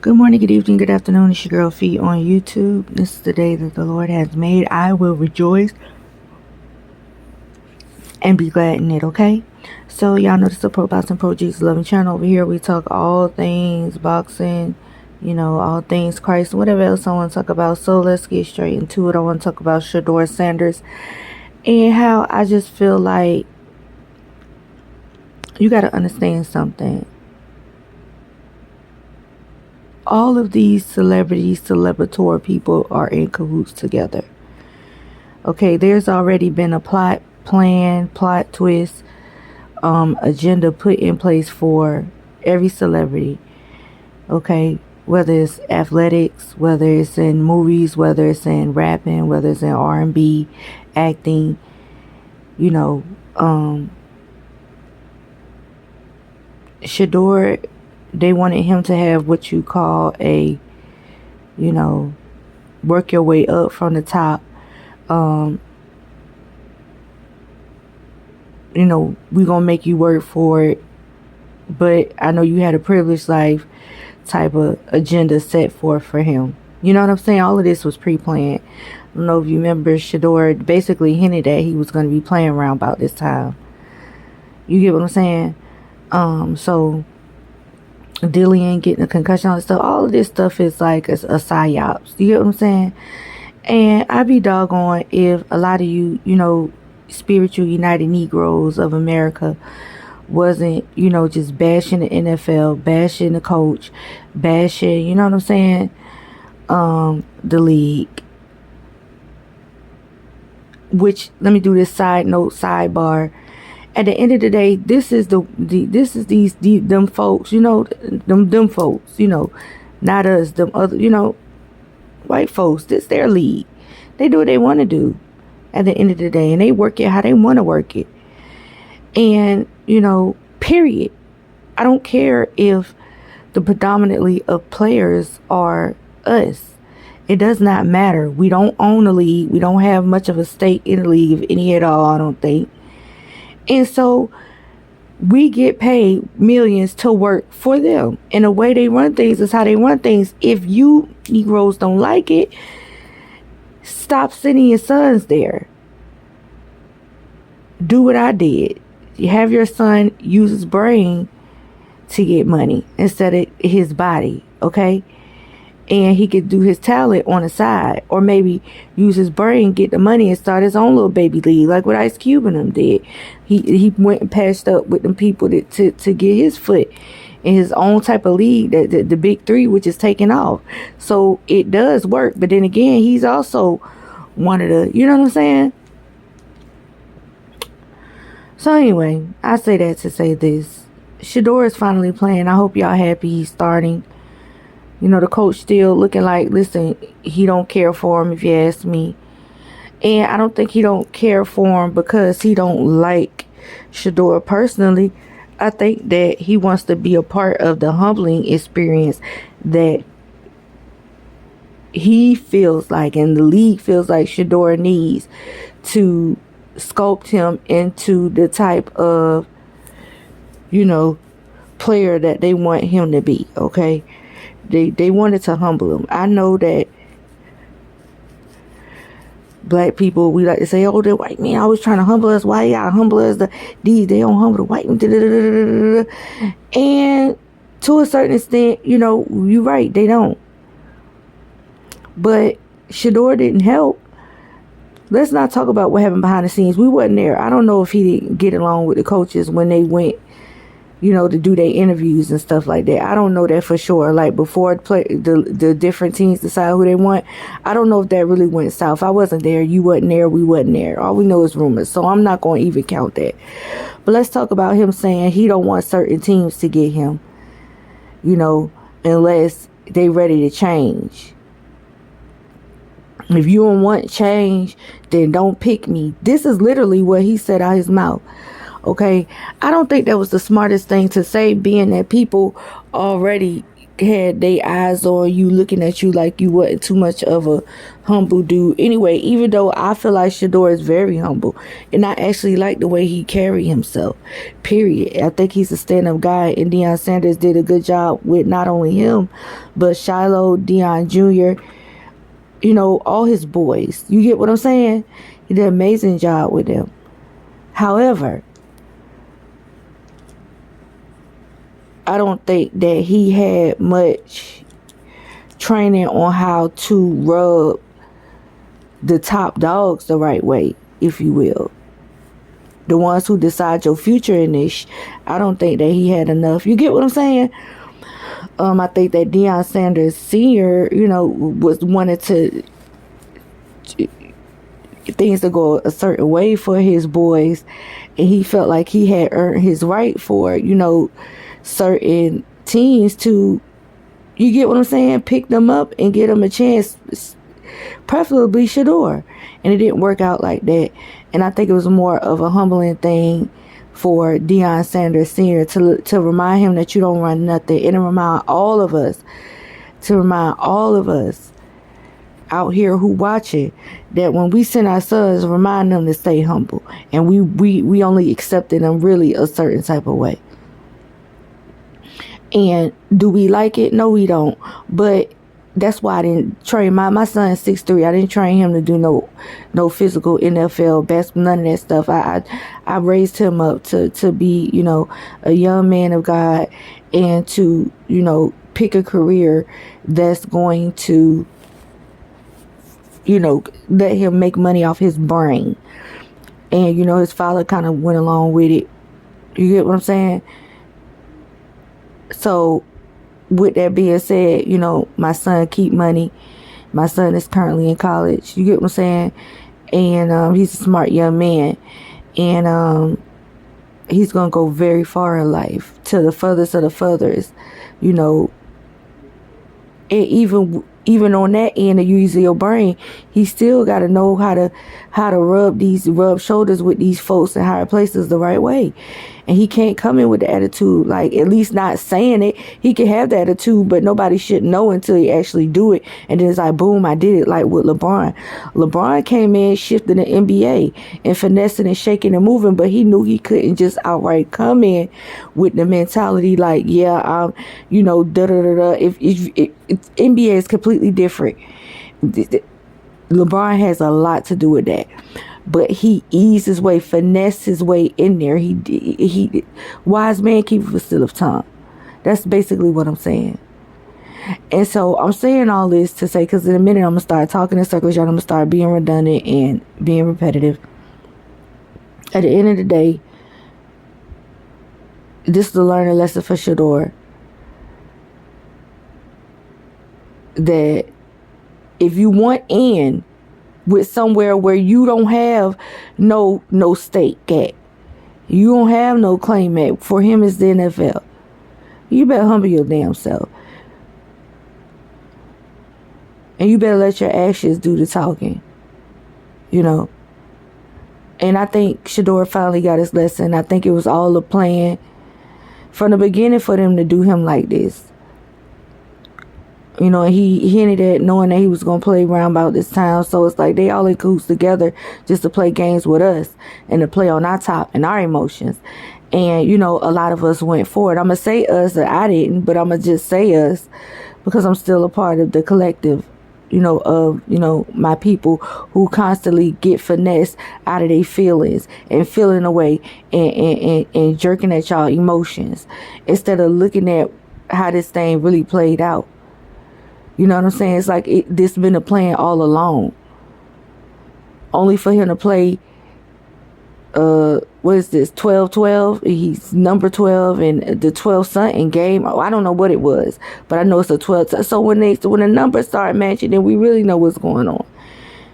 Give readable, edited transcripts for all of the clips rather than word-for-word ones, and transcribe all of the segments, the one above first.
Good morning, good evening, good afternoon. It's your girl Fee on YouTube. This is the day that the Lord has made. I will rejoice and be glad in it, okay? So y'all know this is the Pro Boxing Pro Jesus Loving channel. Over here we talk all things boxing, all things Christ, whatever else I want to talk about. So let's get straight into it. I want to talk about Shedeur Sanders and how I just feel like you got to understand something. All of these celebrities, celebrator people are in cahoots together. Okay, there's already been a plot twist, agenda put in place for every celebrity. Okay, whether it's athletics, whether it's in movies, whether it's in rapping, whether it's in R&B, acting, Shedeur, they wanted him to have what you call a, work your way up from the top. We're going to make you work for it. But I know you had a privileged life type of agenda set forth for him. You know what I'm saying? All of this was pre-planned. I don't know if you remember, Shedeur basically hinted that he was going to be playing around about this time. You get what I'm saying? So Dillian getting a concussion, all of this stuff is like a psyops. You get what I'm saying? And I'd be doggone if a lot of you, spiritual United Negroes of America wasn't, just bashing the NFL, bashing the coach, bashing, you know what I'm saying, the league. Which, let me do this side note, sidebar. At the end of the day, this is them folks, them folks, not us, them other, white folks. This their league. They do what they want to do at the end of the day, and they work it how they want to work it. And, period. I don't care if the predominantly of players are us. It does not matter. We don't own the league. We don't have much of a stake in the league, if any at all, I don't think. And so we get paid millions to work for them. And the way they run things is how they run things. If you Negroes don't like it, stop sending your sons there. Do what I did. You have your son use his brain to get money instead of his body, okay? And he could do his talent on the side, or maybe use his brain, get the money, and start his own little baby league, like what Ice Cube and them did. He went and patched up with them people to get his foot in his own type of league, the big three, which is taking off. So it does work, but then again, he's also one of the, you know what I'm saying? So anyway, I say that to say this. Shedeur is finally playing. I hope y'all happy he's starting. The coach still looking like, listen, he don't care for him, if you ask me. And I don't think he don't care for him because he don't like Shedeur personally. I think that he wants to be a part of the humbling experience that he feels like, and the league feels like Shedeur needs to sculpt him into the type of, player that they want him to be, okay? They wanted to humble him. I know that black people, we like to say, oh, the white man always trying to humble us. Why y'all humble us? They don't humble the white man. And to a certain extent, you're right, they don't. But Shedeur didn't help. Let's not talk about what happened behind the scenes. We wasn't there. I don't know if he didn't get along with the coaches when they went, to do their interviews and stuff like that. I don't know that for sure. Like before the different teams decide who they want, I don't know if that really went south. I wasn't there. You wasn't there. We wasn't there. All we know is rumors. So I'm not going to even count that. But let's talk about him saying he don't want certain teams to get him, unless they ready to change. If you don't want change, then don't pick me. This is literally what he said out his mouth. Okay, I don't think that was the smartest thing to say, being that people already had their eyes on you, looking at you like you wasn't too much of a humble dude. Anyway, even though I feel like Shedeur is very humble, and I actually like the way he carry himself. Period. I think he's a stand-up guy, and Deion Sanders did a good job with not only him, but Shiloh, Deion Jr., all his boys. You get what I'm saying? He did an amazing job with them. However, I don't think that he had much training on how to rub the top dogs the right way, if you will. The ones who decide your future in this. I don't think that he had enough. You get what I'm saying? I think that Deion Sanders Sr., was wanted to things to go a certain way for his boys, and he felt like he had earned his right for certain teams to, you get what I'm saying, pick them up and get them a chance, preferably Shedeur. And it didn't work out like that. And I think it was more of a humbling thing for Deion Sanders Sr. to remind him that you don't run nothing, and to remind all of us out here who watching that when we send our sons, remind them to stay humble, and we only accepting them really a certain type of way. And do we like it? No, we don't. But that's why I didn't train my son is 6'3". I didn't train him to do no physical NFL basketball, none of that stuff. I raised him up to be, a young man of God, and to, pick a career that's going to, let him make money off his brain. And, his father kind of went along with it. You get what I'm saying? So, with that being said, my son keep money. My son is currently in college. You get what I'm saying? And he's a smart young man. And he's going to go very far in life, to the furthest of the furthest, And even on that end of using your brain, he still got to know how to rub shoulders with these folks in higher places the right way. And he can't come in with the attitude, like, at least not saying it. He can have the attitude, but nobody should know until he actually do it. And then it's like, boom, I did it, like with LeBron. LeBron came in, shifting the NBA and finessing and shaking and moving, but he knew he couldn't just outright come in with the mentality like, yeah, da da da da. If NBA is completely different. LeBron has a lot to do with that. But he eased his way, finessed his way in there. He wise man keepeth a still of tongue. That's basically what I'm saying. And so I'm saying all this to say, because in a minute I'm going to start talking in circles, y'all. I'm going to start being redundant and being repetitive. At the end of the day, this is a learning lesson for Shedeur. That if you want in with somewhere where you don't have no stake at, you don't have no claim at, for him it's the NFL, you better humble your damn self. And you better let your actions do the talking. And I think Shedeur finally got his lesson. I think it was all a plan from the beginning for them to do him like this. And he hinted at knowing that he was going to play around about this time. So it's like they all in cahoots together just to play games with us and to play on our top and our emotions. And, a lot of us went for it. I'm going to say us, or I didn't, but I'm going to just say us because I'm still a part of the collective, of, my people who constantly get finessed out of their feelings and feeling away and jerking at y'all emotions instead of looking at how this thing really played out. You know what I'm saying? It's like this been a plan all along. Only for him to play, what is this, 12-12? He's number 12 and the 12 something game. I don't know what it was, but I know it's a 12. So when the numbers start matching, then we really know what's going on.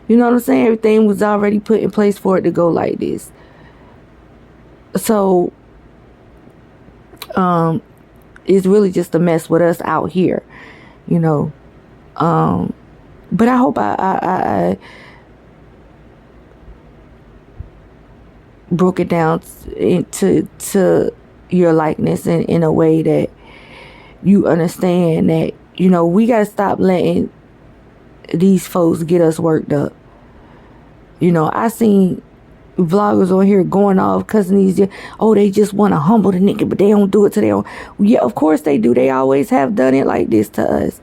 You know what I'm saying? Everything was already put in place for it to go like this. So, it's really just a mess with us out here, But I hope I broke it down to your likeness in a way that you understand that, we got to stop letting these folks get us worked up. I seen vloggers on here going off cussing they just want to humble the nigga, but they don't do it to their own. Yeah, of course they do. They always have done it like this to us.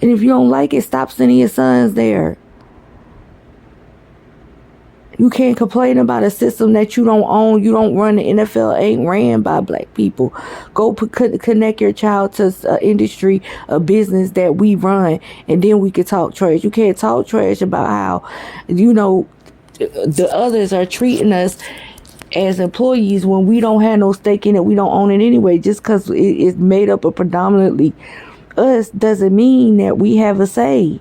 And if you don't like it, stop sending your sons there. You can't complain about a system that you don't own. You don't run. The NFL ain't ran by black people. Go connect your child to an industry, a business that we run, and then we can talk trash. You can't talk trash about how, the others are treating us as employees when we don't have no stake in it. We don't own it anyway. Just because it is made up of predominantly us doesn't mean that we have a say.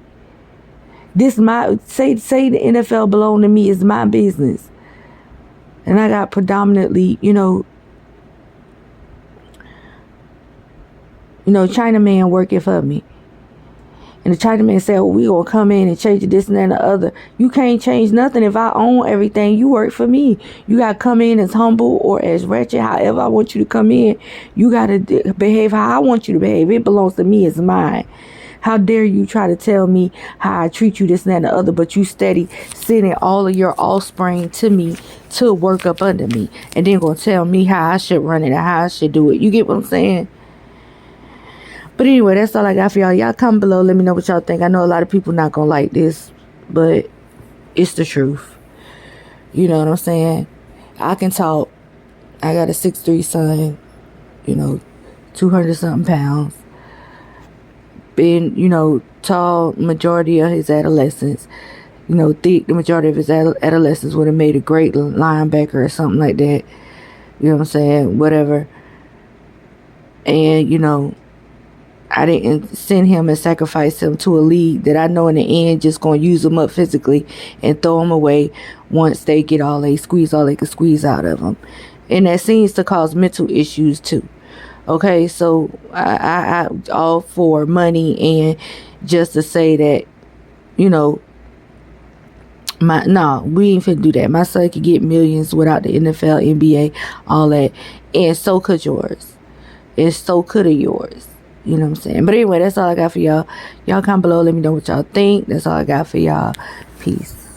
This my say the NFL belong to me is my business, and I got predominantly Chinaman working for me, and the Chinaman said, "Well, we gonna come in and change this and that and the other." You can't change nothing if I own everything. You work for me. You gotta come in as humble or as wretched, however I want you to come in. You gotta behave how I want you to behave. It belongs to me. It's mine. How dare you try to tell me how I treat you, this and that and the other, but you steady sending all of your offspring to me to work up under me, and then gonna tell me how I should run it and how I should do it. You get what I'm saying? But anyway, that's all I got for y'all. Y'all comment below. Let me know what y'all think. I know a lot of people not gonna like this, but it's the truth. You know what I'm saying? I can talk. I got a 6'3" son, 200 something pounds. Been, tall majority of his adolescence. Thick the majority of his adolescence. Would have made a great linebacker or something like that. You know what I'm saying? Whatever. And, I didn't send him and sacrifice him to a league that I know in the end just going to use him up physically and throw him away once they get all they can squeeze out of him. And that seems to cause mental issues too. Okay, so I all for money, and just to say that, we ain't finna do that. My son could get millions without the NFL, NBA, all that, and so could yours, and so could yours. You know what I'm saying? But anyway, that's all I got for y'all. Y'all comment below. Let me know what y'all think. That's all I got for y'all. Peace.